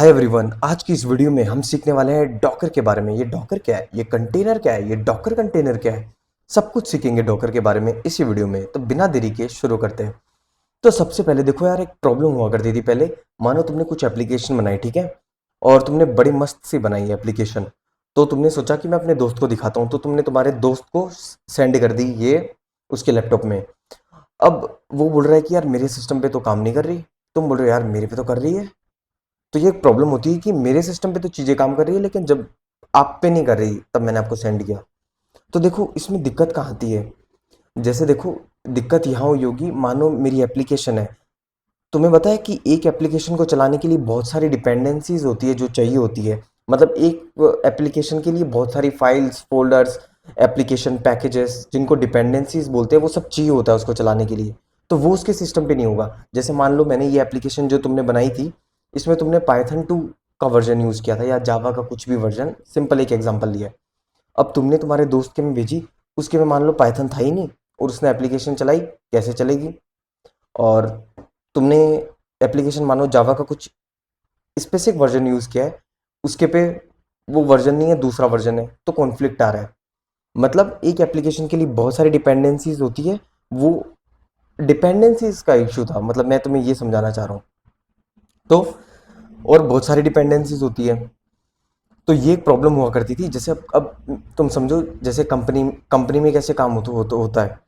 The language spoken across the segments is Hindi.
हाय एवरीवन, आज की इस वीडियो में हम सीखने वाले हैं डॉकर के बारे में। ये डॉकर क्या है, ये कंटेनर क्या है, ये डॉकर कंटेनर क्या है, सब कुछ सीखेंगे डॉकर के बारे में इसी वीडियो में। तो बिना देरी के शुरू करते हैं। तो सबसे पहले देखो यार, एक प्रॉब्लम हुआ करती थी पहले। मानो तुमने कुछ एप्लीकेशन बनाई, ठीक है, और तुमने बड़ी मस्त सी बनाई है एप्लीकेशन। तो तुमने सोचा कि मैं अपने दोस्त को दिखाता हूँ, तो तुमने तुम्हारे दोस्त को सेंड कर दी ये उसके लैपटॉप में। अब वो बोल रहा है कि यार मेरे सिस्टम पे तो काम नहीं कर रही, तुम बोल रहे हो यार मेरे पे तो कर रही है। तो ये एक प्रॉब्लम होती है कि मेरे सिस्टम पे तो चीज़ें काम कर रही है, लेकिन जब आप पे नहीं कर रही तब मैंने आपको सेंड किया। तो देखो इसमें दिक्कत कहाँ आती है। जैसे देखो, दिक्कत यहाँ हुई होगी, मानो मेरी एप्लीकेशन है। तुम्हें पता है कि एक एप्लीकेशन को चलाने के लिए बहुत सारी डिपेंडेंसीज होती है जो चाहिए होती है। मतलब एक एप्लीकेशन के लिए बहुत सारी फाइल्स, फोल्डर्स, एप्लीकेशन पैकेजेस, जिनको डिपेंडेंसीज बोलते हैं, वो सब चाहिए होता है उसको चलाने के लिए। तो वो उसके सिस्टम पे नहीं होगा। जैसे मान लो मैंने ये एप्लीकेशन जो तुमने बनाई थी, इसमें तुमने पाइथन 2 का वर्जन यूज़ किया था या जावा का कुछ भी वर्जन, सिंपल एक एग्जांपल लिया। अब तुमने तुम्हारे दोस्त के में भेजी, उसके में मान लो पाइथन था ही नहीं, और उसने एप्लीकेशन चलाई, कैसे चलेगी। और तुमने एप्लीकेशन मानो जावा का कुछ स्पेसिफिक वर्जन यूज़ किया है, उसके पे वो वर्जन नहीं है, दूसरा वर्जन है, तो कॉन्फ्लिक्ट आ रहा है। मतलब एक एप्लीकेशन के लिए बहुत सारी डिपेंडेंसीज होती है। वो डिपेंडेंसीज का इशू था, मतलब मैं तुम्हें ये समझाना चाह रहा हूँ। तो और बहुत सारी डिपेंडेंसीज होती है। तो ये एक प्रॉब्लम हुआ करती थी। जैसे अब तुम समझो, जैसे कंपनी कंपनी में कैसे काम होता है।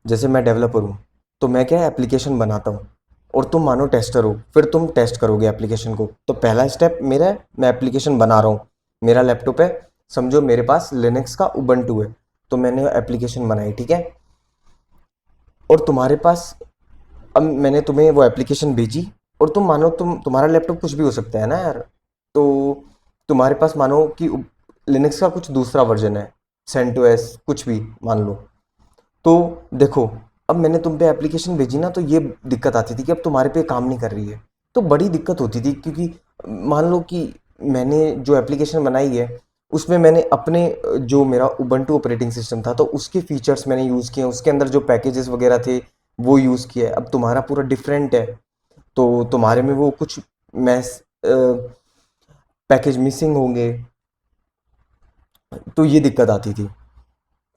जैसे मैं डेवलपर हूँ, तो मैं क्या एप्लीकेशन बनाता हूँ, और तुम मानो टेस्टर हो, फिर तुम टेस्ट करोगे एप्लीकेशन को। तो पहला स्टेप मेरा है, मैं एप्लीकेशन बना रहा हूँ, मेरा लैपटॉप है, समझो मेरे पास लिनक्स का उबंटू है, तो मैंने एप्लीकेशन बनाई, ठीक है। और तुम्हारे पास, अब मैंने तुम्हें वो एप्लीकेशन भेजी, और तुम मानो तुम्हारा लैपटॉप कुछ भी हो सकता है ना यार। तो तुम्हारे पास मानो कि लिनक्स का कुछ दूसरा वर्जन है, सेंटोस कुछ भी मान लो। तो देखो, अब मैंने तुम पे एप्लीकेशन भेजी ना, तो ये दिक्कत आती थी कि अब तुम्हारे पे काम नहीं कर रही है। तो बड़ी दिक्कत होती थी, क्योंकि मान लो कि मैंने जो एप्लीकेशन बनाई है, उसमें मैंने अपने जो मेरा उबंटू ऑपरेटिंग सिस्टम था, तो उसके फीचर्स मैंने यूज़ किए, उसके अंदर जो पैकेजेस वगैरह थे वो यूज़ किया है। अब तुम्हारा पूरा डिफरेंट है, तो तुम्हारे में वो कुछ मैस पैकेज मिसिंग होंगे, तो ये दिक्कत आती थी।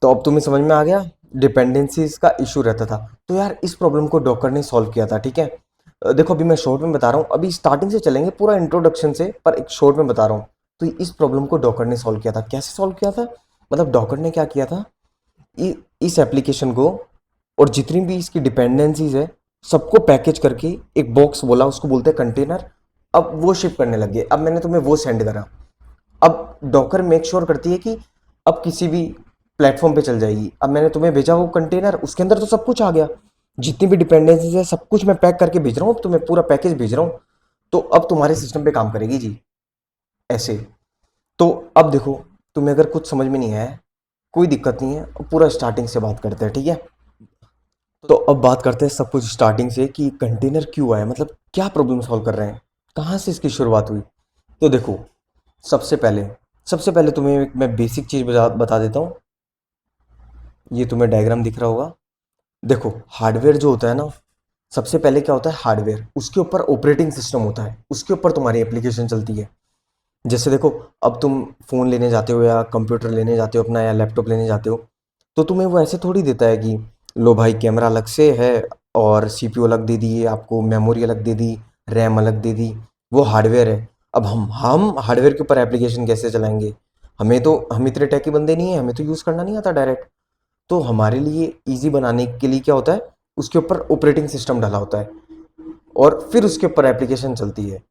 तो अब तुम्हें समझ में आ गया, डिपेंडेंसीज का इशू रहता था। तो यार इस प्रॉब्लम को डॉकर ने सॉल्व किया था, ठीक है। देखो अभी मैं शॉर्ट में बता रहा हूँ, अभी स्टार्टिंग से चलेंगे पूरा इंट्रोडक्शन से, पर एक शॉर्ट में बता रहा हूँ। तो इस प्रॉब्लम को डॉकर ने सॉल्व किया था। कैसे सॉल्व किया था, मतलब डॉकर ने क्या किया था, इस एप्लीकेशन को और जितनी भी इसकी डिपेंडेंसीज है, सबको पैकेज करके एक बॉक्स बोला, उसको बोलते हैं कंटेनर। अब वो शिप करने लग गए। अब मैंने तुम्हें वो सेंड करा। अब डॉकर मेक श्योर करती है कि अब किसी भी प्लेटफॉर्म पे चल जाएगी। अब मैंने तुम्हें भेजा वो कंटेनर, उसके अंदर तो सब कुछ आ गया, जितनी भी डिपेंडेंसीज है सब कुछ मैं पैक करके भेज रहा हूँ, तुम्हें पूरा पैकेज भेज रहा हूँ। तो अब तुम्हारे सिस्टम पे काम करेगी जी, ऐसे। तो अब देखो, तुम्हें अगर कुछ समझ में नहीं आया, कोई दिक्कत नहीं है, अब पूरा स्टार्टिंग से बात करते हैं, ठीक है। तो अब बात करते हैं सब कुछ स्टार्टिंग से कि कंटेनर क्यों आया, मतलब क्या प्रॉब्लम सॉल्व कर रहे हैं, कहाँ से इसकी शुरुआत हुई। तो देखो, सबसे पहले सबसे पहले तुम्हें एक मैं बेसिक चीज़ बता देता हूँ। ये तुम्हें डायग्राम दिख रहा होगा। देखो, हार्डवेयर जो होता है ना, सबसे पहले क्या होता है, हार्डवेयर, उसके ऊपर ऑपरेटिंग सिस्टम होता है, उसके ऊपर तुम्हारी एप्लीकेशन चलती है। जैसे देखो, अब तुम फ़ोन लेने जाते हो या कंप्यूटर लेने जाते हो अपना, या लैपटॉप लेने जाते हो, तो तुम्हें वो ऐसे थोड़ी देता है कि लो भाई कैमरा अलग से है, और सीपीयू अलग दे दी, आपको मेमोरी अलग दे दी, रैम अलग दे दी। वो हार्डवेयर है। अब हम हार्डवेयर के ऊपर एप्लीकेशन कैसे चलाएंगे। हम इतने टेकी बंदे नहीं हैं, हमें तो यूज़ करना नहीं आता डायरेक्ट। तो हमारे लिए ईज़ी बनाने के लिए क्या होता है, उसके ऊपर ऑपरेटिंग सिस्टम डाला होता है, और फिर उसके ऊपर एप्लीकेशन चलती है।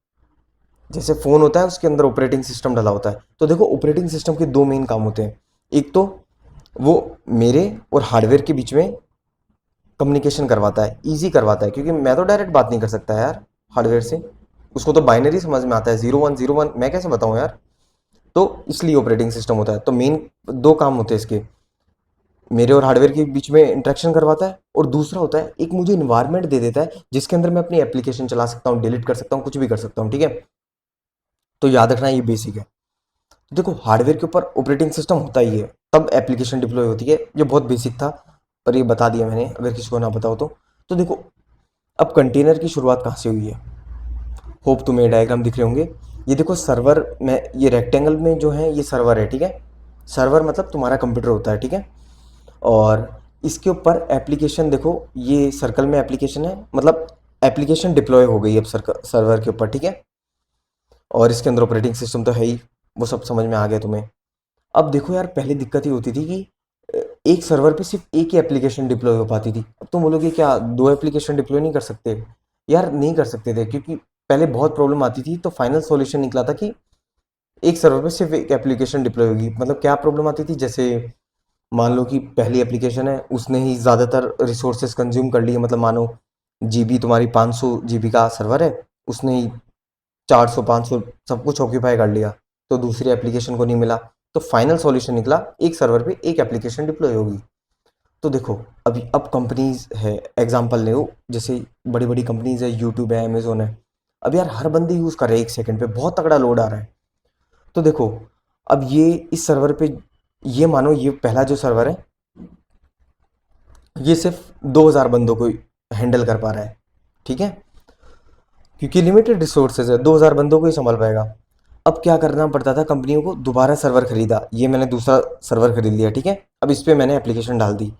जैसे फ़ोन होता है, उसके अंदर ऑपरेटिंग सिस्टम डाला होता है। तो देखो, ऑपरेटिंग सिस्टम के दो मेन काम होते हैं। एक तो वो मेरे और हार्डवेयर के बीच में कम्युनिकेशन करवाता है, ईजी करवाता है, क्योंकि मैं तो डायरेक्ट बात नहीं कर सकता यार हार्डवेयर से। उसको तो बाइनरी समझ में आता है, 0101, मैं कैसे बताऊँ यार। तो इसलिए ऑपरेटिंग सिस्टम होता है। तो मेन दो काम होते हैं इसके, मेरे और हार्डवेयर के बीच में इंटरेक्शन करवाता है, और दूसरा होता है एक मुझे इन्वायरमेंट दे देता है, जिसके अंदर मैं अपनी एप्लीकेशन चला सकता हूँ, डिलीट कर सकता हूँ, कुछ भी कर सकता हूँ, ठीक है। तो याद रखना, ये बेसिक है। तो देखो, हार्डवेयर के ऊपर ऑपरेटिंग सिस्टम होता ही है, तब एप्लीकेशन डिप्लॉय होती है। ये बहुत बेसिक था, पर ये बता दिया मैंने, अगर किसी को ना बताओ तो देखो, अब कंटेनर की शुरुआत कहाँ से हुई है। होप तुम्हें डायग्राम दिख रहे होंगे। ये देखो सर्वर में, ये रेक्टेंगल में जो है ये सर्वर है, ठीक है। सर्वर मतलब तुम्हारा कंप्यूटर होता है, ठीक है। और इसके ऊपर एप्लीकेशन देखो, ये सर्कल में एप्लीकेशन है, मतलब एप्लीकेशन डिप्लॉय हो गई अब सर्वर के ऊपर, ठीक है। और इसके अंदर ऑपरेटिंग सिस्टम तो है ही, वो सब समझ में आ गया तुम्हें। अब देखो यार, पहले दिक्कत ये होती थी कि एक सर्वर पे सिर्फ एक ही एप्लीकेशन डिप्लॉय हो पाती थी। अब तुम बोलोगे क्या दो एप्लीकेशन डिप्लॉय नहीं कर सकते? यार नहीं कर सकते थे, क्योंकि पहले बहुत प्रॉब्लम आती थी। तो फाइनल सॉल्यूशन निकला था कि एक सर्वर पे सिर्फ एक एप्लीकेशन डिप्लॉय होगी। मतलब क्या प्रॉब्लम आती थी, जैसे मान लो कि पहली एप्लीकेशन है, उसने ही ज़्यादातर रिसोर्सेज कंज्यूम कर लिए। मतलब मानो जीबी तुम्हारी 500 जीबी का सर्वर है, उसने ही 400 500 सब कुछ ऑक्यूपाई कर लिया, तो दूसरी एप्लीकेशन को नहीं मिला। तो फाइनल सॉल्यूशन निकला एक सर्वर पे एक एप्लीकेशन डिप्लॉय होगी। तो देखो अभी अब कंपनीज है, एग्जांपल ले लो, जैसे बड़ी बड़ी कंपनीज है, यूट्यूब है, अमेजोन है। अब यार हर बंदे यूज़ कर रहे हैं, एक सेकंड पे बहुत तगड़ा लोड आ रहा है। तो देखो अब ये इस सर्वर पे, ये मानो ये पहला जो सर्वर है, ये सिर्फ 2000 बंदों को हैंडल कर पा रहा है, ठीक है। क्योंकि लिमिटेड रिसोर्सेज है, 2000 बंदों को ही संभाल पाएगा। अब क्या करना पड़ता था कंपनियों को, दोबारा सर्वर खरीदा। ये मैंने दूसरा सर्वर खरीद लिया, ठीक है। अब इस पे मैंने एप्लीकेशन डाल दी।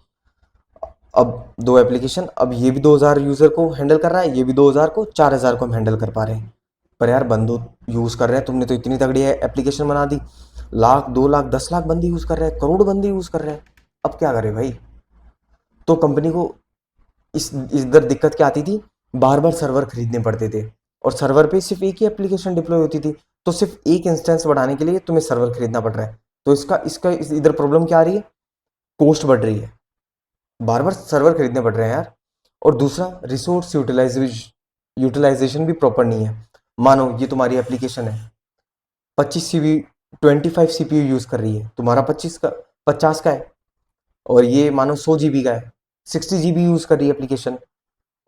अब दो एप्लीकेशन, अब ये भी 2000 यूज़र को हैंडल कर रहा है, ये भी 2000 को, 4000 को हम हैंडल कर पा रहे हैं। पर यार बंदो यूज़ कर रहे हैं, तुमने तो इतनी तगड़ी एप्लीकेशन बना दी, लाख 2 लाख 10 लाख बंदे यूज़ कर रहे हैं, करोड़ बंदे यूज़ कर रहे हैं। अब क्या करें भाई? तो कंपनी को इस इधर दिक्कत क्या आती थी, बार बार सर्वर खरीदने पड़ते थे, और सर्वर पे सिर्फ एक ही एप्लीकेशन डिप्लॉय होती थी। तो सिर्फ एक इंस्टेंस बढ़ाने के लिए तुम्हें सर्वर खरीदना पड़ रहा है। तो इसका इसका इधर प्रॉब्लम क्या आ रही है, कॉस्ट बढ़ रही है, बार बार सर्वर खरीदने पड़ रहे हैं यार। और दूसरा, रिसोर्स यूटिलाइजेशन भी प्रॉपर नहीं है। मानो ये तुम्हारी एप्लीकेशन है, 25 सीबी 25 सीपीयू यूज कर रही है, तुम्हारा 50 का है। और ये मानो 100 जीबी का है, 60 जीबी यूज कर रही है एप्लीकेशन।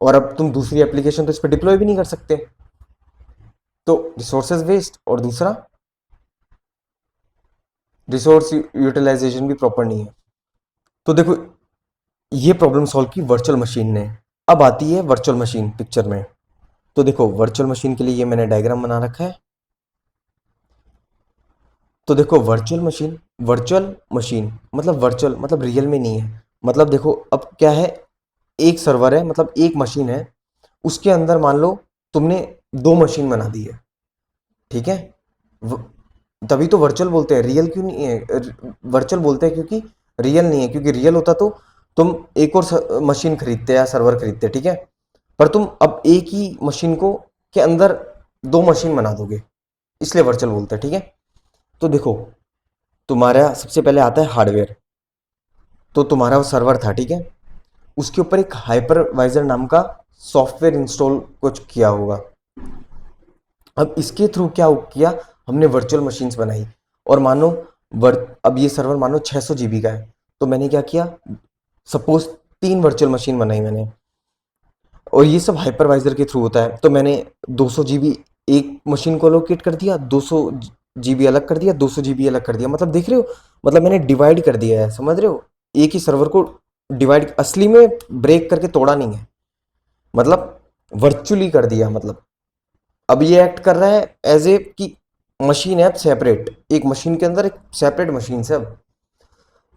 और अब तुम दूसरी एप्लीकेशन तो इस पर डिप्लॉय भी नहीं कर सकते। तो रिसोर्सेज वेस्ट, और दूसरा रिसोर्स यूटिलाइजेशन भी प्रॉपर नहीं है। तो देखो ये प्रॉब्लम सॉल्व की वर्चुअल मशीन ने। अब आती है वर्चुअल मशीन पिक्चर में। तो देखो वर्चुअल मशीन के लिए ये मैंने डायग्राम बना रखा है। तो देखो वर्चुअल मशीन मतलब वर्चुअल मतलब रियल में नहीं है। मतलब देखो अब क्या है, एक सर्वर है, मतलब एक मशीन है, उसके अंदर मान लो तुमने दो मशीन बना दी है, ठीक है। व- तभी तो वर्चुअल बोलते हैं, रियल क्यों नहीं है? वर्चुअल बोलते हैं क्योंकि रियल नहीं है, क्योंकि रियल होता तो तुम एक और मशीन खरीदते या सर्वर खरीदते, ठीक है। पर तुम अब एक ही मशीन को के अंदर दो मशीन बना दोगे, इसलिए वर्चुअल बोलते हैं, ठीक है। तो देखो तुम्हारा सबसे पहले आता है हार्डवेयर। तो तुम्हारा वो सर्वर था, ठीक है, उसके ऊपर एक हाइपरवाइजर नाम का सॉफ्टवेयर इंस्टॉल कुछ किया होगा। अब इसके थ्रू क्या किया, हमने वर्चुअल मशीन्स बनाई। और मानो अब ये सर्वर मानो 600 जीबी का है, तो मैंने क्या किया, सपोज 3 वर्चुअल मशीन बनाई मैंने। और ये सब हाइपरवाइजर के थ्रू होता है। तो मैंने 200 जीबी एक मशीन को अलोकेट कर दिया, 200 जीबी अलग कर दिया, 200 जीबी अलग कर दिया। मतलब देख रहे हो, मतलब मैंने डिवाइड कर दिया है, समझ रहे हो? एक ही सर्वर को डिवाइड, असली में ब्रेक करके तोड़ा नहीं है, मतलब वर्चुअली कर दिया। मतलब अब ये एक्ट कर रहा है एज ए कि मशीन है अब सेपरेट, एक मशीन के अंदर एक सेपरेट मशीन से। अब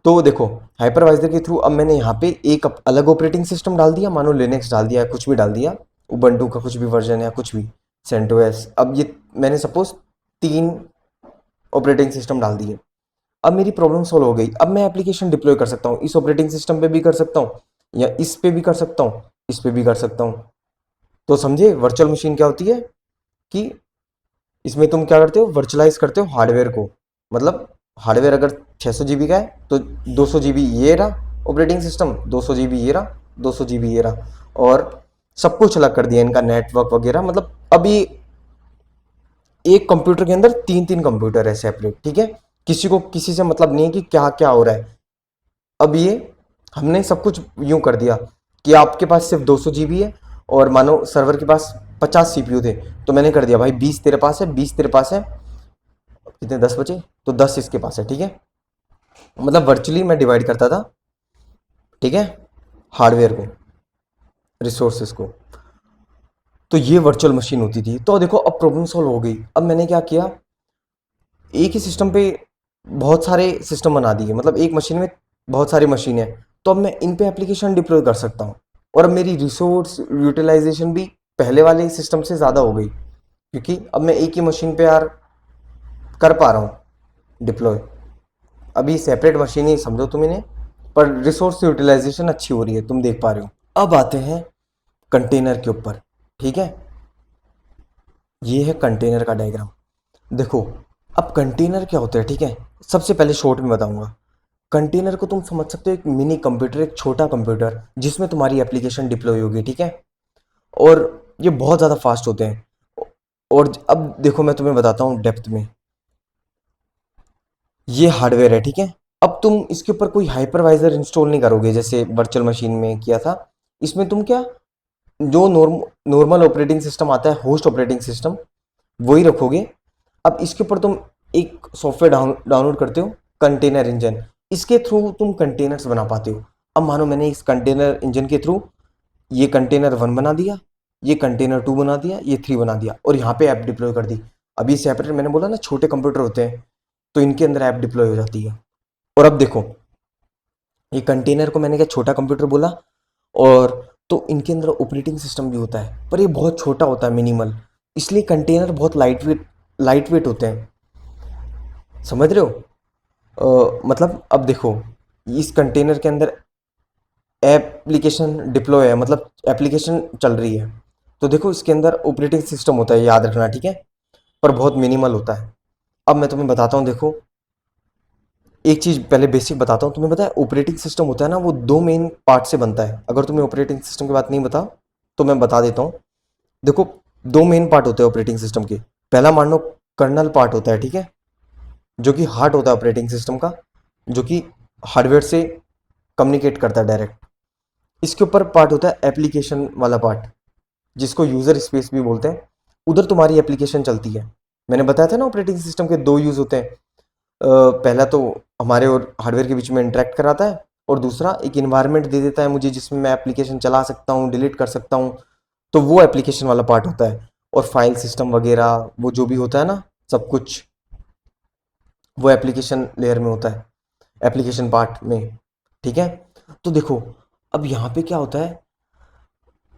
तो देखो हाइपरवाइजर के थ्रू अब मैंने यहाँ पे एक अलग ऑपरेटिंग सिस्टम डाल दिया, मानो लिनक्स डाल दिया, कुछ भी डाल दिया, उबंटू का कुछ भी वर्जन या कुछ भी, सेंटोस। अब ये मैंने सपोज 3 ऑपरेटिंग सिस्टम डाल दिए। अब मेरी प्रॉब्लम सॉल्व हो गई। अब मैं एप्लीकेशन डिप्लॉय कर सकता हूँ, इस ऑपरेटिंग सिस्टम पे भी कर सकता हूँ, या इस पे भी कर सकता हूँ, इस पे भी कर सकता हूँ। तो समझे वर्चुअल मशीन क्या होती है, कि इसमें तुम क्या करते हो, वर्चुअलाइज करते हो हार्डवेयर को। मतलब हार्डवेयर अगर 600 जीबी का है तो 200 जीबी ये रहा ऑपरेटिंग सिस्टम, 200 जीबी ये रहा, 200 जीबी ये रहा। और सब कुछ अलग कर दिया इनका, नेटवर्क वगैरह। मतलब अभी एक कंप्यूटर के अंदर 3 3 कंप्यूटर है सेपरेट, ठीक है। किसी को किसी से मतलब नहीं है कि क्या क्या हो रहा है। अब ये हमने सब कुछ यूं कर दिया कि आपके पास सिर्फ 200 जीबी है, और मानो सर्वर के पास 50 सीपीयू थे, तो मैंने कर दिया भाई 20 तेरे पास है, 20 तेरे पास है, कितने 10 बचे, तो 10 इसके पास है, ठीक है। मतलब वर्चुअली मैं डिवाइड करता था, ठीक है, हार्डवेयर को, रिसोर्सेज को। तो ये वर्चुअल मशीन होती थी। तो देखो अब प्रॉब्लम सॉल्व हो गई। अब मैंने क्या किया, एक ही सिस्टम पे बहुत सारे सिस्टम बना दिए, मतलब एक मशीन में बहुत सारी मशीन है, तो अब मैं इन पे एप्लीकेशन डिप्लॉय कर सकता हूँ। और अब मेरी रिसोर्स यूटिलाइजेशन भी पहले वाले सिस्टम से ज़्यादा हो गई, क्योंकि अब मैं एक ही मशीन पे यार कर पा रहा हूँ डिप्लॉय। अभी सेपरेट मशीन ही समझो तुम इन्हें, पर रिसोर्स यूटिलाइजेशन अच्छी हो रही है, तुम देख पा रहे हो। अब आते हैं कंटेनर के ऊपर, ठीक है। ये है कंटेनर का डायग्राम। देखो अब कंटेनर क्या होता है, ठीक है। सबसे पहले शॉर्ट में बताऊंगा। कंटेनर को तुम समझ सकते हो एक मिनी कंप्यूटर, एक छोटा कंप्यूटर जिसमें तुम्हारी एप्लीकेशन डिप्लॉय होगी, ठीक है। और ये बहुत ज़्यादा फास्ट होते हैं। और अब देखो मैं तुम्हें बताता हूँ डेप्थ में। ये हार्डवेयर है, ठीक है। अब तुम इसके ऊपर कोई हाइपरवाइजर इंस्टॉल नहीं करोगे जैसे वर्चुअल मशीन में किया था। इसमें तुम क्या, जो नॉर्मल ऑपरेटिंग सिस्टम आता है, होस्ट ऑपरेटिंग सिस्टम, वही रखोगे। अब इसके ऊपर तुम एक सॉफ्टवेयर डाउनलोड करते हो, कंटेनर इंजन। इसके थ्रू तुम कंटेनर्स बना पाते हो। अब मानो मैंने इस कंटेनर इंजन के थ्रू ये कंटेनर 1 बना दिया, ये कंटेनर 2 बना दिया, ये 3 बना दिया, और यहाँ पे ऐप डिप्लॉय कर दी। अब ये सेपरेट, मैंने बोला ना छोटे कंप्यूटर होते हैं, तो इनके अंदर ऐप डिप्लॉय हो जाती है। और अब देखो, ये कंटेनर को मैंने क्या छोटा कंप्यूटर बोला, और तो इनके अंदर ऑपरेटिंग सिस्टम भी होता है, पर ये बहुत छोटा होता है, मिनिमल। इसलिए कंटेनर बहुत लाइट वेट होते हैं, समझ रहे हो। मतलब अब देखो, इस कंटेनर के अंदर एप्लीकेशन डिप्लॉय है, मतलब एप्लीकेशन चल रही है। तो देखो इसके अंदर ऑपरेटिंग सिस्टम होता है, याद रखना, ठीक है, पर बहुत मिनिमल होता है। अब मैं तुम्हें बताता हूँ, देखो एक चीज़ पहले बेसिक बताता हूँ। तुम्हें पता है ऑपरेटिंग सिस्टम होता है ना, वो दो मेन पार्ट से बनता है। अगर तुम्हें ऑपरेटिंग सिस्टम की बात नहीं बता तो मैं बता देता हूँ। देखो दो मेन पार्ट होते हैं ऑपरेटिंग सिस्टम के। पहला मान लो कर्नल पार्ट होता है, ठीक है, जो कि हार्ट होता है ऑपरेटिंग सिस्टम का, जो कि हार्डवेयर से कम्युनिकेट करता है डायरेक्ट। इसके ऊपर पार्ट होता है एप्लीकेशन वाला पार्ट, जिसको यूज़र स्पेस भी बोलते हैं। उधर तुम्हारी एप्लीकेशन चलती है। मैंने बताया था ना ऑपरेटिंग सिस्टम के दो यूज़ होते हैं। पहला तो हमारे और हार्डवेयर के बीच में इंटरेक्ट कराता है, और दूसरा एक इन्वायरमेंट दे देता है मुझे जिसमें मैं एप्लीकेशन चला सकता हूँ, डिलीट कर सकता हूँ। तो वो एप्लीकेशन वाला पार्ट होता है। और फाइल सिस्टम वगैरह वो जो भी होता है ना, सब कुछ वो एप्लीकेशन लेयर में होता है, एप्लीकेशन पार्ट में, ठीक है। तो देखो अब यहाँ पे क्या होता है,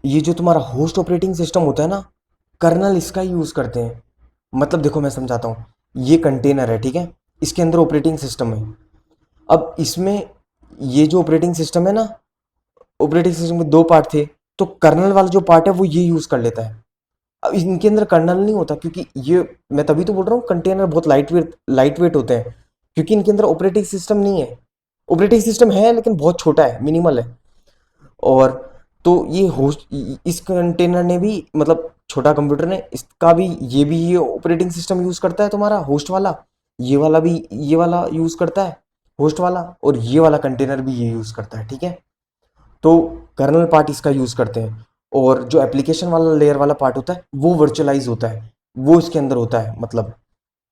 ये जो तुम्हारा होस्ट ऑपरेटिंग सिस्टम होता है ना, कर्नल इसका ही यूज़ करते हैं। मतलब देखो मैं समझाता हूँ। ये कंटेनर है, ठीक है, इसके अंदर ऑपरेटिंग सिस्टम है। अब इसमें ये जो ऑपरेटिंग सिस्टम है ना, ऑपरेटिंग सिस्टम में दो पार्ट थे, तो कर्नल वाला जो पार्ट है वो ये यूज़ कर लेता है। अब इनके अंदर कर्नल नहीं होता, क्योंकि ये, मैं तभी तो बोल रहा हूँ कंटेनर बहुत लाइट वेट होते हैं, क्योंकि इनके अंदर ऑपरेटिंग सिस्टम नहीं है। ऑपरेटिंग सिस्टम है लेकिन बहुत छोटा है, मिनिमल है। और तो ये होस्ट, इस कंटेनर ने भी, मतलब छोटा कंप्यूटर ने इसका भी, ये भी ये ऑपरेटिंग सिस्टम यूज़ करता है तुम्हारा होस्ट वाला। ये वाला भी ये वाला यूज़ करता है होस्ट वाला, और ये वाला कंटेनर भी ये यूज़ करता है, ठीक है। तो कर्नल पार्ट इसका यूज़ करते हैं। और जो एप्लीकेशन वाला लेयर वाला पार्ट होता है वो वर्चुअलाइज होता है, वो इसके अंदर होता है। मतलब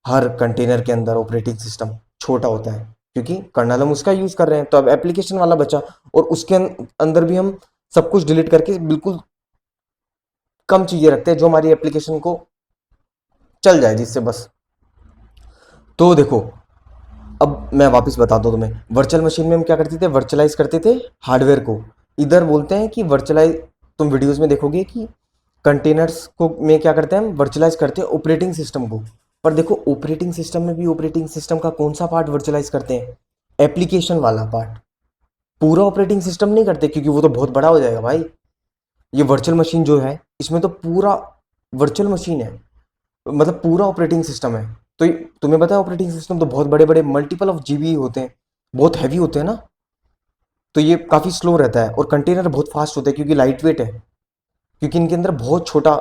हर कंटेनर के अंदर ऑपरेटिंग सिस्टम छोटा होता है, क्योंकि कर्नल हम उसका यूज़ कर रहे हैं। तो अब एप्लीकेशन वाला बचा, और उसके अंदर भी हम सब कुछ डिलीट करके बिल्कुल कम चीज़ें रखते हैं जो हमारी एप्लीकेशन को चल जाए, जिससे बस। तो देखो अब मैं वापस बताता हूँ तुम्हें। वर्चुअल मशीन में हम क्या करते थे, वर्चुअलाइज करते थे हार्डवेयर को। इधर बोलते हैं कि वर्चुअलाइज, तुम वीडियोस में देखोगे कि कंटेनर्स को में क्या करते हैं हम, वर्चुअलाइज करते हैं ऑपरेटिंग सिस्टम को। पर देखो ऑपरेटिंग सिस्टम में भी ऑपरेटिंग सिस्टम का कौन सा पार्ट वर्चुअलाइज करते हैं, एप्लीकेशन वाला पार्ट। पूरा ऑपरेटिंग सिस्टम नहीं करते, क्योंकि वो तो बहुत बड़ा हो जाएगा भाई। ये वर्चुअल मशीन जो है, इसमें तो पूरा वर्चुअल मशीन है, मतलब पूरा ऑपरेटिंग सिस्टम है। तो तुम्हें पता है ऑपरेटिंग सिस्टम तो बहुत बड़े बड़े मल्टीपल ऑफ जीबी होते हैं, बहुत हैवी होते हैं ना। तो ये काफ़ी स्लो रहता है, और कंटेनर बहुत फास्ट होते हैं क्योंकि लाइट वेट है, क्योंकि इनके अंदर बहुत छोटा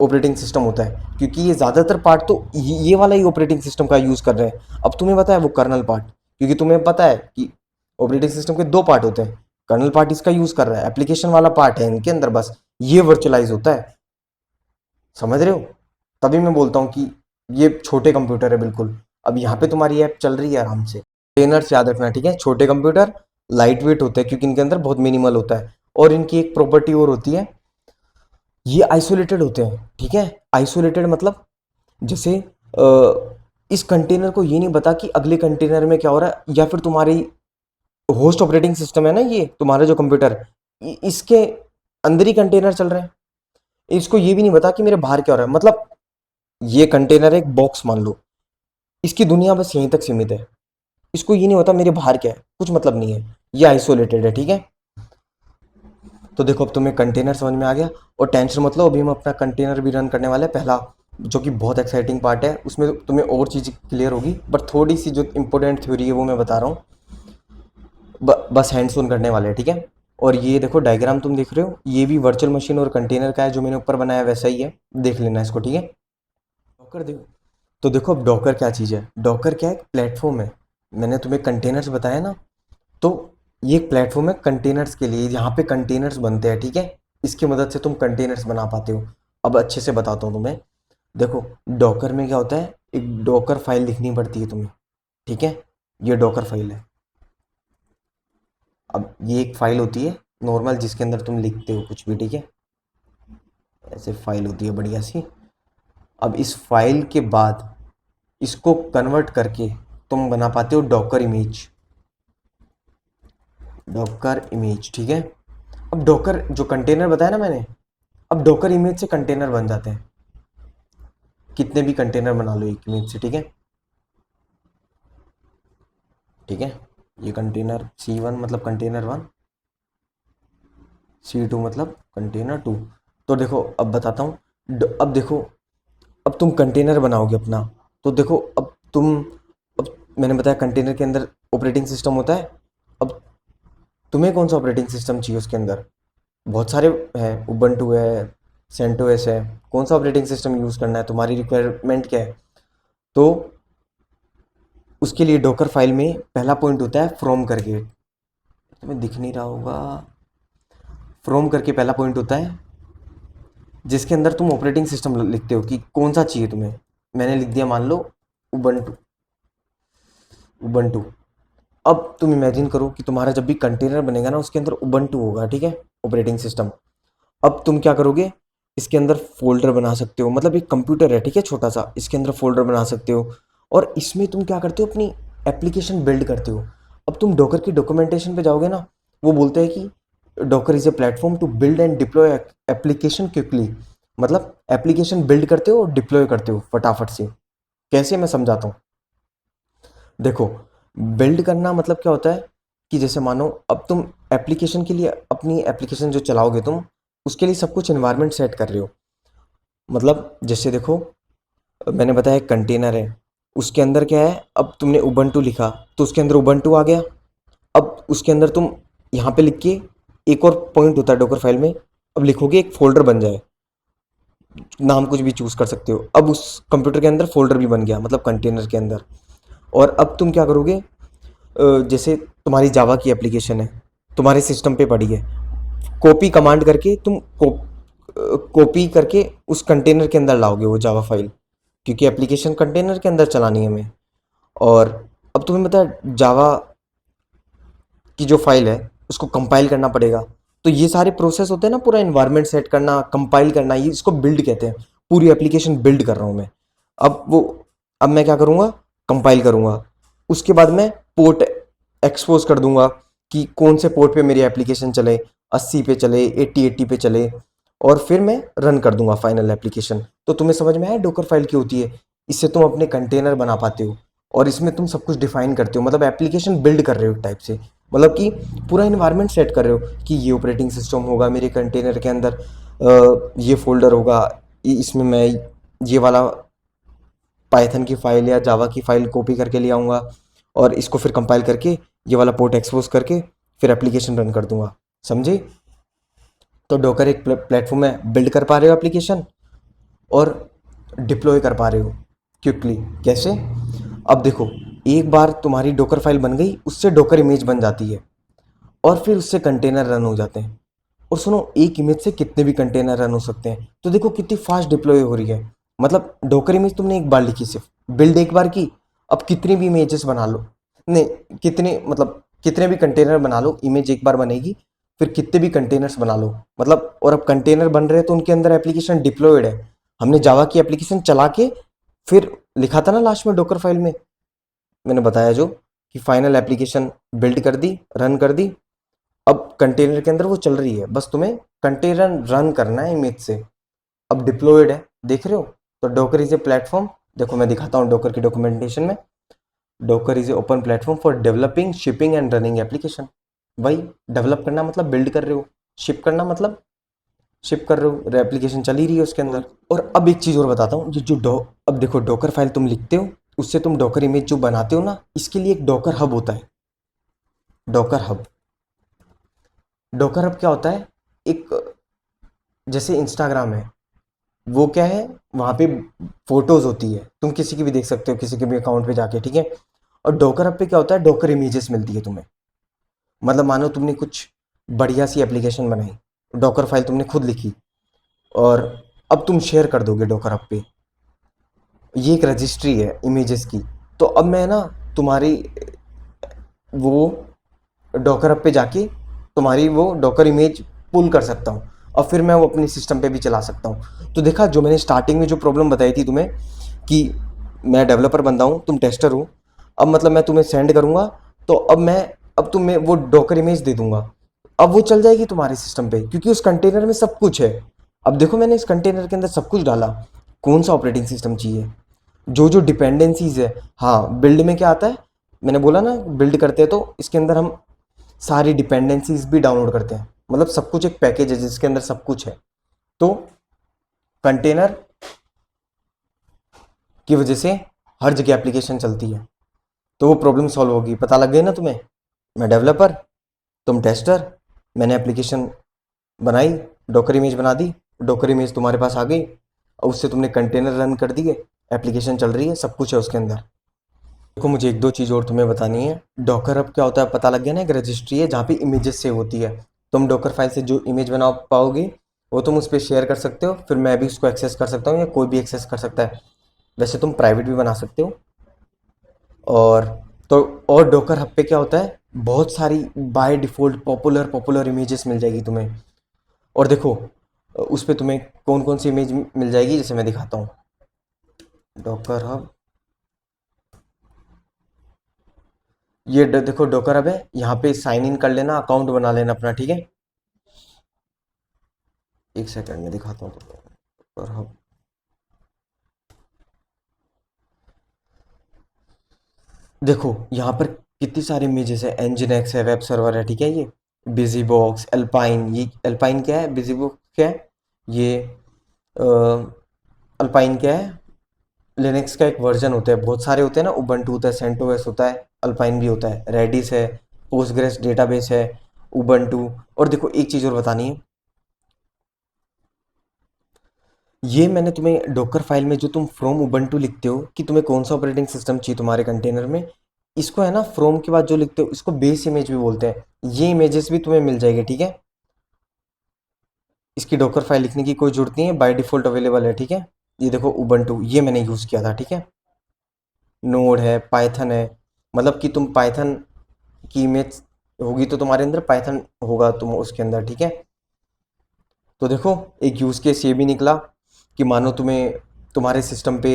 ऑपरेटिंग सिस्टम होता है। क्योंकि ये ज़्यादातर पार्ट तो ये वाला ही ऑपरेटिंग सिस्टम का यूज़ कर रहे हैं। अब तुम्हें पता है वो कर्नल पार्ट, क्योंकि तुम्हें पता है कि ऑपरेटिंग सिस्टम के दो पार्ट होते हैं, कर्नल पार्ट इसका यूज़ कर रहा है, एप्लीकेशन वाला पार्ट है इनके अंदर, बस ये वर्चुअलाइज होता है। समझ रहे हो। तभी मैं बोलता हूँ कि ये छोटे कंप्यूटर है बिल्कुल। अब यहाँ पे तुम्हारी ऐप चल रही है आराम से। कंटेनर्स याद रखना, ठीक है, छोटे कंप्यूटर लाइट वेट होते हैं क्योंकि इनके अंदर बहुत मिनिमल होता है। और इनकी एक प्रॉपर्टी और होती है, ये आइसोलेटेड होते हैं, ठीक है। आइसोलेटेड मतलब जैसे इस कंटेनर को ये नहीं पता कि अगले कंटेनर में क्या हो रहा है, या फिर तुम्हारी होस्ट ऑपरेटिंग सिस्टम है ना, ये तुम्हारा जो कंप्यूटर, इसके अंदर ही कंटेनर चल रहे हैं। इसको ये भी नहीं पता कि मेरे बाहर क्या हो रहा है। मतलब ये कंटेनर एक बॉक्स मान लो, इसकी दुनिया बस यहीं तक सीमित है। इसको ये नहीं पता मेरे बाहर क्या है, कुछ मतलब नहीं है, ये आइसोलेटेड है, ठीक है। तो देखो अब तुम्हें कंटेनर समझ में आ गया, और टेंशन मत लो, अभी हम अपना कंटेनर भी रन करने वाले हैं पहला, जो कि बहुत एक्साइटिंग पार्ट है। उसमें तुम्हें और चीज़ क्लियर होगी, बट थोड़ी सी जो इंपॉर्टेंट थ्योरी है वो मैं बता रहा हूँ। बस हैंड्स ऑन करने वाले हैं, ठीक है। और ये देखो डायग्राम तुम देख रहे हो, ये भी वर्चुअल मशीन और कंटेनर का है, जो मैंने ऊपर बनाया वैसा ही है, देख लेना इसको, ठीक है। डॉकर देखो, तो देखो अब डॉकर क्या चीज़ है। डॉकर क्या है, एक प्लेटफॉर्म है। मैंने तुम्हें कंटेनर्स बताया ना, तो ये एक प्लेटफॉर्म है कंटेनर्स के लिए, यहाँ पे कंटेनर्स बनते हैं, ठीक है। इसकी मदद से तुम कंटेनर्स बना पाते हो। अब अच्छे से बताता हूँ तुम्हें। देखो डॉकर में क्या होता है, एक डॉकर फाइल लिखनी पड़ती है तुम्हें, ठीक है। ये डॉकर फाइल है। अब ये एक फाइल होती है नॉर्मल, जिसके अंदर तुम लिखते हो कुछ भी, ठीक है। ऐसे फाइल होती है बढ़िया सी। अब इस फाइल के बाद इसको कन्वर्ट करके तुम बना पाते हो डॉकर इमेज। डॉकर इमेज, ठीक है। अब डॉकर जो कंटेनर बताया ना मैंने, अब डॉकर इमेज से कंटेनर बन जाते हैं। कितने भी कंटेनर बना लो एक इमेज से, ठीक है। ठीक है, ये कंटेनर C1 मतलब कंटेनर 1, C2 मतलब कंटेनर 2। तो देखो अब बताता हूँ। अब देखो, अब तुम कंटेनर बनाओगे अपना, तो देखो अब मैंने बताया कंटेनर के अंदर ऑपरेटिंग सिस्टम होता है। अब तुम्हें कौन सा ऑपरेटिंग सिस्टम चाहिए उसके अंदर, बहुत सारे हैं, उबंटू है, सेंटोस है। कौन सा ऑपरेटिंग सिस्टम यूज़ करना है, तुम्हारी रिक्वायरमेंट क्या है। तो उसके लिए डॉकर फाइल में पहला पॉइंट होता है फ्रॉम करके, तुम्हें दिख नहीं रहा होगा, फ्रॉम करके पहला पॉइंट होता है, जिसके अंदर तुम ऑपरेटिंग सिस्टम लिखते हो कि कौन सा चाहिए तुम्हें। मैंने लिख दिया मान लो उबंटू। उबंटू। अब तुम इमेजिन करो कि तुम्हारा जब भी कंटेनर बनेगा ना, उसके अंदर उबंटू होगा, ठीक है, ऑपरेटिंग सिस्टम। अब तुम क्या करोगे, इसके अंदर फोल्डर बना सकते हो, मतलब एक कंप्यूटर है, ठीक है, छोटा सा, इसके अंदर फोल्डर बना सकते हो। और इसमें तुम क्या करते हो, अपनी एप्लीकेशन बिल्ड करते हो। अब तुम डॉकर की डॉक्यूमेंटेशन पे जाओगे ना, वो बोलते हैं कि Docker is a platform to build and deploy application quickly. मतलब एप्लीकेशन बिल्ड करते हो और डिप्लॉय करते हो फटाफट से। कैसे, मैं समझाता हूँ। देखो बिल्ड करना मतलब क्या होता है कि जैसे मानो अब तुम एप्लीकेशन के लिए, अपनी एप्लीकेशन जो चलाओगे तुम, उसके लिए सब कुछ एनवायरनमेंट सेट कर रहे हो। मतलब जैसे देखो, मैंने बताया एक कंटेनर है, उसके अंदर क्या है, अब तुमने उबंटू लिखा तो उसके अंदर उबंटू आ गया। अब उसके अंदर तुम यहाँ पे लिख के, एक और पॉइंट होता है डॉकर फाइल में, अब लिखोगे एक फोल्डर बन जाए, नाम कुछ भी चूज कर सकते हो। अब उस कंप्यूटर के अंदर फोल्डर भी बन गया, मतलब कंटेनर के अंदर। और अब तुम क्या करोगे, जैसे तुम्हारी जावा की एप्लीकेशन है, तुम्हारे सिस्टम पे पड़ी है, कॉपी कमांड करके तुम कॉपी करके उस कंटेनर के अंदर लाओगे वो जावा फाइल, क्योंकि एप्लीकेशन कंटेनर के अंदर चलानी है हमें। और अब तुम्हें पता है जावा की जो फाइल है उसको कंपाइल करना पड़ेगा। तो ये सारे प्रोसेस होते हैं ना, पूरा इन्वायरमेंट सेट करना, कंपाइल करना, ये इसको बिल्ड कहते हैं। पूरी एप्लीकेशन बिल्ड कर रहा हूँ मैं। अब वो, अब मैं क्या करूँगा, कंपाइल करूँगा, उसके बाद मैं पोर्ट एक्सपोज कर दूंगा कि कौन से पोर्ट पे मेरी एप्लीकेशन चले, 80 पे चले, 80 पे चले, और फिर मैं रन कर दूंगा फाइनल एप्लीकेशन। तो तुम्हें समझ में आया डॉकर फाइल की होती है। इससे तुम अपने कंटेनर बना पाते हो, और इसमें तुम सब कुछ डिफाइन करते हो, मतलब एप्लीकेशन बिल्ड कर रहे हो एक टाइप से। मतलब कि पूरा इन्वायरमेंट सेट कर रहे हो कि ये ऑपरेटिंग सिस्टम होगा मेरे कंटेनर के अंदर, ये फोल्डर होगा, इसमें मैं ये वाला पाइथन की फाइल या जावा की फाइल कॉपी करके ले आऊँगा, और इसको फिर कंपाइल करके ये वाला पोर्ट एक्सपोज करके फिर एप्लीकेशन रन कर दूंगा। समझे। तो डॉकर एक प्लेटफॉर्म है, बिल्ड कर पा रहे हो एप्लीकेशन और डिप्लॉय कर पा रहे हो क्विकली। कैसे, अब देखो, एक बार तुम्हारी डॉकर फाइल बन गई, उससे डॉकर इमेज बन जाती है, और फिर उससे कंटेनर रन हो जाते हैं। और सुनो, एक इमेज से कितने भी कंटेनर रन हो सकते हैं। तो देखो कितनी फास्ट डिप्लॉय हो रही है। मतलब डॉकर इमेज तुमने एक बार लिखी, सिर्फ बिल्ड एक बार की, अब कितनी भी इमेजेस बना लो, नहीं, कितने मतलब कितने भी कंटेनर बना लो, इमेज एक बार बनेगी, फिर कितने भी कंटेनर्स बना लो, मतलब, और अब कंटेनर बन रहे हैं तो उनके अंदर एप्लीकेशन डिप्लॉयड है। हमने जावा की एप्लीकेशन चला के फिर लिखा था ना लास्ट में डॉकर फाइल में, मैंने बताया जो कि फाइनल एप्लीकेशन बिल्ड कर दी, रन कर दी। अब कंटेनर के अंदर वो चल रही है, बस तुम्हें कंटेनर रन करना है इमेज से। अब डिप्लॉयड है, देख रहे हो? तो डॉकर इज ए प्लेटफॉर्म, देखो मैं दिखाता हूँ डॉकर की डॉक्यूमेंटेशन में। Docker is A open platform for developing, shipping and running application. वही डेवलप करना मतलब बिल्ड कर रहे हो, शिप करना मतलब शिप कर रहे हो, एप्लीकेशन चल ही रही है उसके अंदर। और अब एक चीज़ और बताता हूँ, ये जो अब देखो डॉकर फाइल तुम लिखते हो, उससे तुम डॉकर इमेज जो बनाते हो ना, इसके लिए एक डॉकर हब होता है। डॉकर हब, डॉकर हब क्या होता है? एक, जैसे इंस्टाग्राम है, वो क्या है, वहाँ पे फोटोज होती है, तुम किसी की भी देख सकते हो, किसी के भी अकाउंट पे जाके, ठीक है। और डॉकर हब पे क्या होता है, डॉकर इमेजेस मिलती है तुम्हें। मतलब मानो तुमने कुछ बढ़िया सी एप्लीकेशन बनाई, डॉकर फाइल तुमने खुद लिखी, और अब तुम शेयर कर दोगे डॉकर हब पे। ये एक रजिस्ट्री है इमेजेस की। तो अब मैं ना तुम्हारी वो डॉकर हब पे जाके तुम्हारी वो डॉकर इमेज पुल कर सकता हूँ, और फिर मैं वो अपने सिस्टम पे भी चला सकता हूँ। तो देखा, जो मैंने स्टार्टिंग में जो प्रॉब्लम बताई थी तुम्हें कि मैं डेवलपर बंदा हूँ, तुम टेस्टर हो, अब मतलब मैं तुम्हें सेंड करूँगा, तो अब तुम्हें वो डॉकर इमेज दे दूंगा, अब वो चल जाएगी तुम्हारे सिस्टम पे, क्योंकि उस कंटेनर में सब कुछ है। अब देखो मैंने इस कंटेनर के अंदर सब कुछ डाला, कौन सा ऑपरेटिंग सिस्टम चाहिए, जो जो डिपेंडेंसीज है। हाँ, बिल्ड में क्या आता है, मैंने बोला ना बिल्ड करते हैं तो इसके अंदर हम सारी डिपेंडेंसीज भी डाउनलोड करते हैं, मतलब सब कुछ एक पैकेज है जिसके अंदर सब कुछ है। तो कंटेनर की वजह से हर जगह एप्लीकेशन चलती है, तो वो प्रॉब्लम सॉल्व होगी। पता लग गई ना तुम्हें? मैं डेवलपर, तुम टेस्टर, मैंने एप्लीकेशन बनाई, डॉकर इमेज बना दी, डॉकर इमेज तुम्हारे पास आ गई, और उससे तुमने कंटेनर रन कर दिए, एप्लीकेशन चल रही है, सब कुछ है उसके अंदर। देखो मुझे एक दो चीज़ और तुम्हें बतानी है। डॉकर अब क्या होता है पता लग गया ना, एक रजिस्ट्री है जहाँ पे इमेजेस सेव होती है। तुम डॉकर फाइल से जो इमेज बना पाओगे वो तुम उस पर शेयर कर सकते हो, फिर मैं भी उसको एक्सेस कर सकता हूँ या कोई भी एक्सेस कर सकता है। वैसे तुम प्राइवेट भी बना सकते हो। और तो और डॉकर हब पे क्या होता है, बहुत सारी by default popular popular images मिल जाएगी तुम्हें। और देखो उस पे तुम्हें कौन कौन सी इमेज मिल जाएगी, जैसे मैं दिखाता हूँ। डॉकर हब, ये देखो डॉकर हब है, यहाँ पे साइन इन कर लेना, अकाउंट बना लेना अपना, ठीक है। एक सेकंड में दिखाता हूँ तुमको डॉकर हब। देखो यहाँ पर कितनी सारी इमेजेस है, एनजिन एक्स है, वेब सर्वर है, ठीक है। ये बिजी बॉक्स, अल्पाइन, ये अल्पाइन क्या है, बिजी बॉक्स क्या है, ये अल्पाइन क्या है, लिनक्स का एक वर्जन होता है, बहुत सारे होते हैं ना, उबंटू होता है, सेंटोस होता है, अल्पाइन भी होता है, रेडिस है, पोस्टग्रेस डेटाबेस है, उबंटू। और देखो एक चीज़ और बतानी है, ये मैंने तुम्हें डॉकर फाइल में जो तुम फ्रॉम उबंटू लिखते हो कि तुम्हें कौन सा ऑपरेटिंग सिस्टम चाहिए तुम्हारे कंटेनर में, इसको है ना फ्रॉम के बाद जो लिखते हो इसको बेस इमेज भी बोलते हैं। ये इमेजेस भी तुम्हें मिल जाएगी, ठीक है। इसकी डॉकर फाइल लिखने की कोई जरूरत नहीं है, बाय डिफॉल्ट अवेलेबल है, ठीक है। ये देखो उबंटू, ये मैंने यूज़ किया था, ठीक है। नोड है, पाइथन है, मतलब कि तुम पाइथन की इमेज होगी तो तुम्हारे अंदर पाइथन होगा तुम उसके अंदर, ठीक है। तो देखो एक यूज़ केस ये भी निकला कि मानो तुम्हें तुम्हारे सिस्टम पे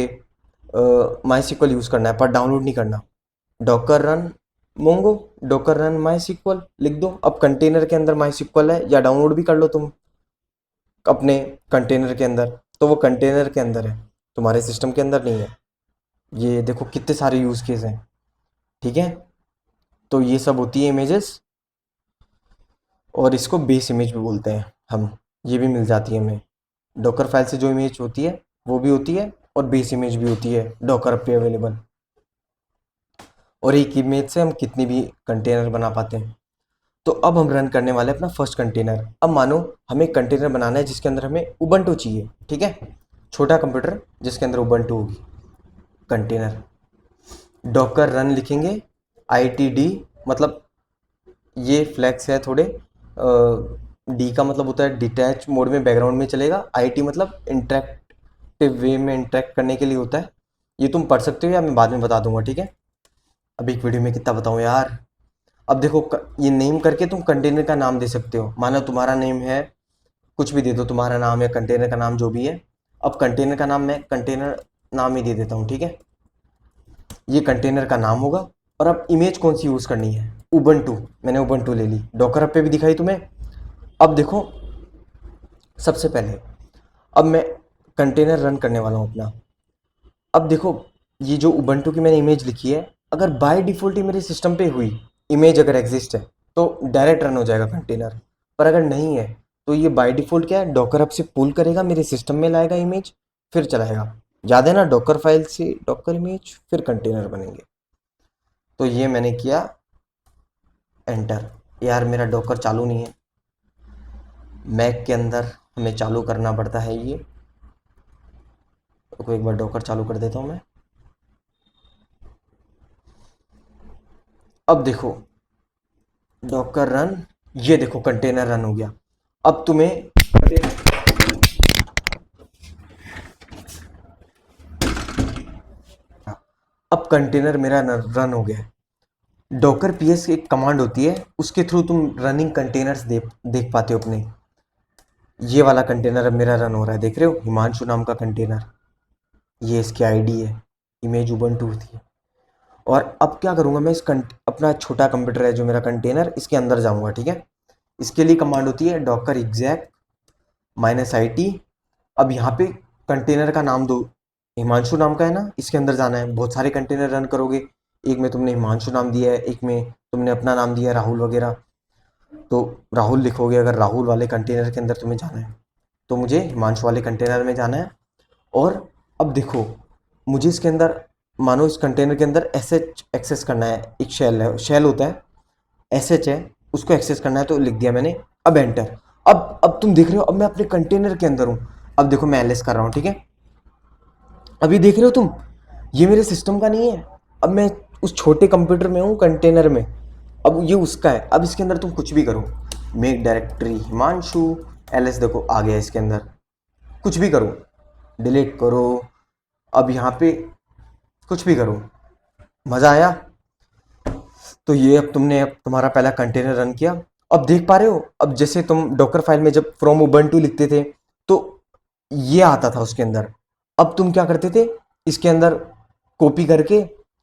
माई सिक्वल यूज़ करना है पर डाउनलोड नहीं करना, Docker run Mongo, Docker run MySQL लिख दो, अब कंटेनर के अंदर माई सिक्वल है, या डाउनलोड भी कर लो तुम अपने कंटेनर के अंदर, तो वो कंटेनर के अंदर है, तुम्हारे सिस्टम के अंदर नहीं है। ये देखो कितने सारे यूज़ केस हैं, ठीक है। तो ये सब होती है इमेजेस, और इसको बेस इमेज भी बोलते हैं हम, ये भी मिल जाती है हमें। डॉकर फाइल से जो इमेज होती है वो भी होती है, और बेस इमेज भी होती है डॉकर पे अवेलेबल। और एक इमेज से हम कितनी भी कंटेनर बना पाते हैं। तो अब हम रन करने वाले हैं अपना फर्स्ट कंटेनर। अब मानो हमें एक कंटेनर बनाना है जिसके अंदर हमें उबंटू चाहिए, ठीक है, छोटा कंप्यूटर जिसके अंदर उबंटू होगी। कंटेनर डॉकर रन लिखेंगे, ITD, मतलब ये फ्लैक्स है थोड़े, डी का मतलब होता है डिटैच मोड में बैकग्राउंड में चलेगा, IT मतलब इंटरेक्टिव वे में इंटरेक्ट करने के लिए होता है। ये तुम पढ़ सकते हो या मैं बाद में बता दूंगा, ठीक है। अब एक वीडियो में कितना बताऊँ यार। अब देखो ये नेम करके तुम कंटेनर का नाम दे सकते हो। मानो तुम्हारा नेम है, कुछ भी दे दो, तुम्हारा नाम या कंटेनर का नाम जो भी है। अब कंटेनर का नाम मैं कंटेनर नाम ही दे देता हूँ, ठीक है। ये कंटेनर का नाम होगा। और अब इमेज कौन सी यूज़ करनी है? उबंटू। मैंने उबंटू ले ली, डॉकर हब पे भी दिखाई तुम्हें। अब देखो, सबसे पहले अब मैं कंटेनर रन करने वाला हूँ अपना। अब देखो, ये जो उबंटू की मैंने इमेज लिखी है, अगर बाय डिफ़ॉल्ट ही मेरे सिस्टम पे हुई, इमेज अगर एग्जिस्ट है, तो डायरेक्ट रन हो जाएगा कंटेनर। पर अगर नहीं है, तो ये बाय डिफ़ॉल्ट क्या है, डॉकर हब से पुल करेगा, मेरे सिस्टम में लाएगा इमेज, फिर चलाएगा। याद है ना, डॉकर फाइल से डॉकर इमेज फिर कंटेनर बनेंगे। तो ये मैंने किया, एंटर। यार मेरा डॉकर चालू नहीं है, मैक के अंदर हमें चालू करना पड़ता है ये। तो एक बार डॉकर चालू कर देता हूँ मैं। अब देखो डॉकर रन, ये देखो कंटेनर रन हो गया। अब तुम्हें अब कंटेनर मेरा रन हो गया है। डॉकर पीएस एक कमांड होती है, उसके थ्रू तुम रनिंग कंटेनर्स देख पाते हो अपने। ये वाला कंटेनर अब मेरा रन हो रहा है, देख रहे हो, हिमांशु नाम का कंटेनर। ये इसकी आईडी है, इमेज उबंटू थी। और अब क्या करूँगा मैं, अपना छोटा कंप्यूटर है जो मेरा कंटेनर, इसके अंदर जाऊँगा, ठीक है। इसके लिए कमांड होती है डॉकर एग्जैक -it। अब यहाँ पे कंटेनर का नाम दो, हिमांशु नाम का है ना, इसके अंदर जाना है। बहुत सारे कंटेनर रन करोगे, एक में तुमने हिमांशु नाम दिया है, एक में तुमने अपना नाम दिया है राहुल वगैरह, तो राहुल लिखोगे। अगर राहुल वाले कंटेनर के अंदर तुम्हें जाना है, तो मुझे हिमांशु वाले कंटेनर में जाना है। और अब देखो, मुझे इसके अंदर, मानो इस कंटेनर के अंदर sh एक्सेस करना है। एक शेल है, शेल होता है, sh है, उसको एक्सेस करना है, तो लिख दिया मैंने। अब एंटर। अब तुम देख रहे हो, अब मैं अपने कंटेनर के अंदर हूँ। अब देखो मैं ls कर रहा हूँ, ठीक है। अभी देख रहे हो तुम, ये मेरे सिस्टम का नहीं है। अब मैं उस छोटे कंप्यूटर में हूँ, कंटेनर में। अब ये उसका है। अब इसके अंदर तुम कुछ भी करो, मेक डायरेक्टरी हिमांशु, ls देखो आ गया इसके अंदर। कुछ भी करो, डिलीट करो, अब यहाँ पे कुछ भी करो। मज़ा आया? तो ये अब तुमने, अब तुम्हारा पहला कंटेनर रन किया। अब देख पा रहे हो, अब जैसे तुम डॉकर फाइल में जब फ्रॉम उबंटू लिखते थे, तो ये आता था उसके अंदर। अब तुम क्या करते थे, इसके अंदर कॉपी करके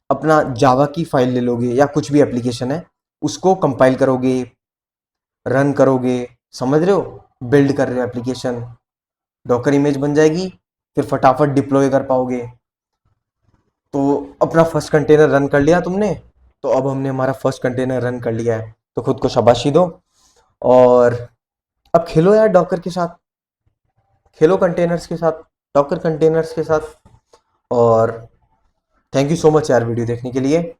अपना जावा की फाइल ले लोगे, या कुछ भी एप्लीकेशन है, उसको कंपाइल करोगे, रन करोगे, समझ रहे हो, बिल्ड कर रहे हो एप्लीकेशन, डॉकर इमेज बन जाएगी, फिर फटाफट डिप्लॉय कर पाओगे। तो अपना फर्स्ट कंटेनर रन कर लिया तुमने। तो अब हमने हमारा फर्स्ट कंटेनर रन कर लिया है, तो खुद को शाबाशी दो। और अब खेलो यार डॉकर के साथ, खेलो कंटेनर्स के साथ, डॉकर कंटेनर्स के साथ। और थैंक यू सो मच यार वीडियो देखने के लिए।